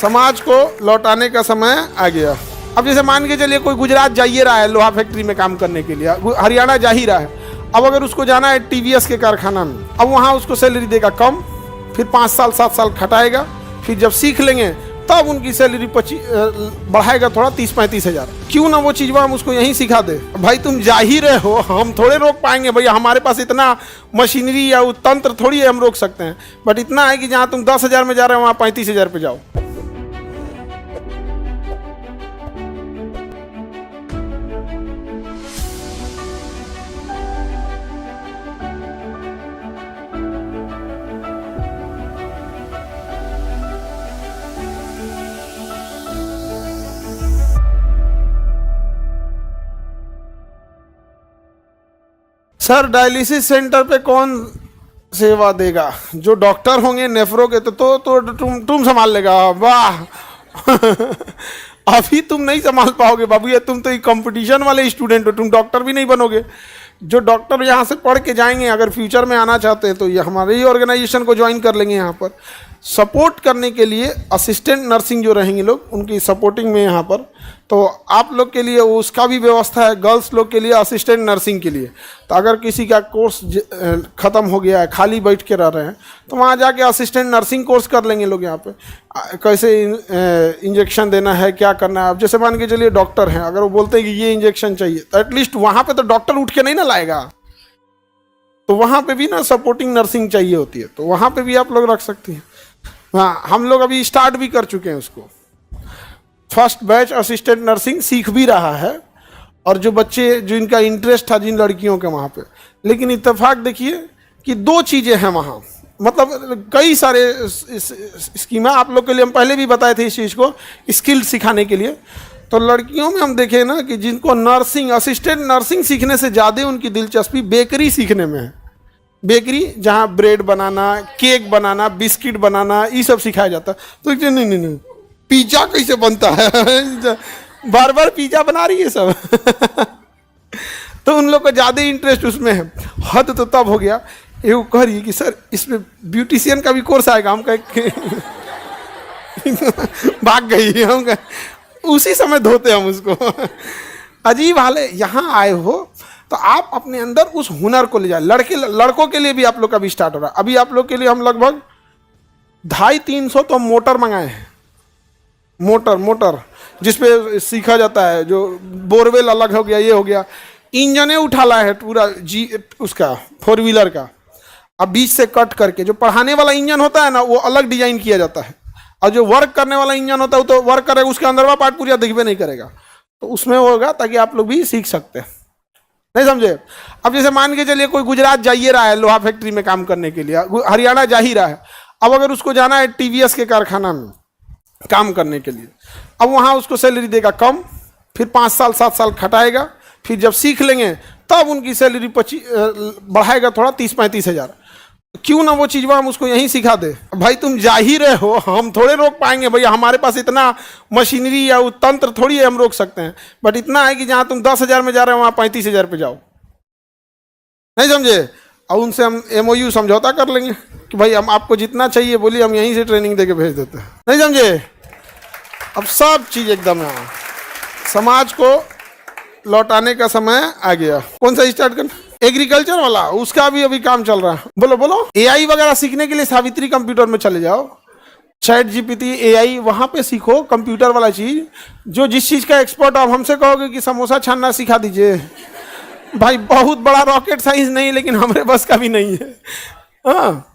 समाज को लौटाने का समय आ गया। अब जैसे मान के चलिए कोई गुजरात जा ही रहा है लोहा फैक्ट्री में काम करने के लिए, हरियाणा जा ही रहा है। अब अगर उसको जाना है टीवीएस के कारखाना में, अब वहाँ उसको सैलरी देगा कम, फिर 5 साल 7 साल खटाएगा, फिर जब सीख लेंगे तब उनकी सैलरी बढ़ाएगा थोड़ा 30-35 हज़ार। क्यों ना वो चीज़ हम उसको यहीं सिखा दे। भाई तुम जा ही रहे हो, हम थोड़े रोक पाएंगे भैया, हमारे पास इतना मशीनरी या तंत्र थोड़ी है हम रोक सकते हैं। बट इतना है कि जहाँ तुम 10,000 में जा रहे हो वहाँ 35,000 पे जाओ। सर डायलिसिस सेंटर पे कौन सेवा देगा? जो डॉक्टर होंगे नेफ्रो के तो तुम संभाल लेगा। वाह अभी तुम नहीं संभाल पाओगे बाबू, ये तुम तो कंपटीशन वाले स्टूडेंट हो, तुम डॉक्टर भी नहीं बनोगे। जो डॉक्टर यहाँ से पढ़ के जाएंगे अगर फ्यूचर में आना चाहते हैं तो ये हमारे ही ऑर्गेनाइजेशन को ज्वाइन कर लेंगे। यहाँ पर सपोर्ट करने के लिए असिस्टेंट नर्सिंग जो रहेंगे लोग उनकी सपोर्टिंग में यहाँ पर, तो आप लोग के लिए उसका भी व्यवस्था है। गर्ल्स लोग के लिए असिस्टेंट नर्सिंग के लिए, तो अगर किसी का कोर्स ख़त्म हो गया है, खाली बैठ के रह रहे हैं, तो वहाँ जाके असिस्टेंट नर्सिंग कोर्स कर लेंगे लोग। यहाँ पे कैसे इंजेक्शन देना है, क्या करना है। अब जैसे मान के चलिए डॉक्टर हैं, अगर वो बोलते हैं कि ये इंजेक्शन चाहिए, तो एटलीस्ट वहाँ पे तो डॉक्टर उठ के नहीं ना लाएगा, तो वहाँ पे भी ना सपोर्टिंग नर्सिंग चाहिए होती है, तो वहाँ पे भी आप लोग रख सकती हैं। हाँ, हम लोग अभी स्टार्ट भी कर चुके हैं उसको। फर्स्ट बैच असिस्टेंट नर्सिंग सीख भी रहा है, और जो बच्चे जो इनका इंटरेस्ट था जिन लड़कियों के वहाँ पे, लेकिन इत्तेफाक देखिए कि 2 चीज़ें हैं वहाँ, मतलब कई सारे स्कीम है आप लोग के लिए, हम पहले भी बताए थे इस चीज़ को, स्किल सिखाने के लिए। तो लड़कियों में हम देखें ना कि जिनको नर्सिंग असिस्टेंट नर्सिंग सीखने से ज़्यादा उनकी दिलचस्पी बेकरी सीखने में है। बेकरी जहाँ ब्रेड बनाना, केक बनाना, बिस्किट बनाना, ये सब सिखाया जाता है। तो नहीं पिज्ज़ा कैसे बनता है बार बार पिज्ज़ा बना रही है सब तो उन लोग को ज़्यादा इंटरेस्ट उसमें है। हद तो तब हो गया ये वो कह रही है कि सर इसमें ब्यूटिशियन का भी कोर्स आएगा। हम कहे भाग गई, हम कहे उसी समय धोते हम उसको अजीब हाल है। यहाँ आए हो तो आप अपने अंदर उस हुनर को ले जाए। लड़कों के लिए भी आप लोग का भी स्टार्ट हो रहा है। अभी आप लोग के लिए हम लगभग 250-300 तो मोटर मंगाए हैं। मोटर जिसपे सीखा जाता है, जो बोरवेल अलग हो गया, ये हो गया, इंजने उठा लाया है पूरा उसका 4 व्हीलर का। अब बीच से कट करके जो पढ़ाने वाला इंजन होता है ना, वो अलग डिजाइन किया जाता है, और जो वर्क करने वाला इंजन होता है वो तो वर्क करेगा, उसके अंदर वाला पार्ट पूरा दिखबे नहीं करेगा। तो उसमें होगा ताकि आप लोग भी सीख सकते हैं। नहीं समझे? अब जैसे मान के चलिए कोई गुजरात जा ही रहा है लोहा फैक्ट्री में काम करने के लिए, हरियाणा जा ही रहा है। अब अगर उसको जाना है टीवीएस के कारखाना में काम करने के लिए, अब वहाँ उसको सैलरी देगा कम, फिर 5 साल 7 साल खटाएगा, फिर जब सीख लेंगे तब उनकी सैलरी बढ़ाएगा थोड़ा 30-35 हज़ार। क्यों ना वो चीज़ हम उसको यहीं सिखा दे। भाई तुम जा ही रहे हो, हम थोड़े रोक पाएंगे भैया, हमारे पास इतना मशीनरी या तंत्र थोड़ी है हम रोक सकते हैं। बट इतना है कि जहाँ तुम 10,000 में जा रहे हो वहाँ 35,000 पे जाओ। नहीं समझे? और उनसे हम MOU समझौता कर लेंगे कि भाई हम आपको जितना चाहिए बोलिए, हम यहीं से ट्रेनिंग दे के भेज देते हैं। नहीं समझे? अब सब चीज़ एकदम है। समाज को लौटाने का समय आ गया। कौन सा स्टार्ट करना? एग्रीकल्चर वाला, उसका भी अभी काम चल रहा है। बोलो AI वगैरह सीखने के लिए सावित्री कंप्यूटर में चले जाओ, चैट GPT AI वहाँ पे सीखो कंप्यूटर वाला चीज़। जो जिस चीज़ का एक्सपर्ट, आप हमसे कहोगे कि समोसा छानना सिखा दीजिए, भाई बहुत बड़ा रॉकेट साइंस नहीं, लेकिन हमारे बस का भी नहीं है। हाँ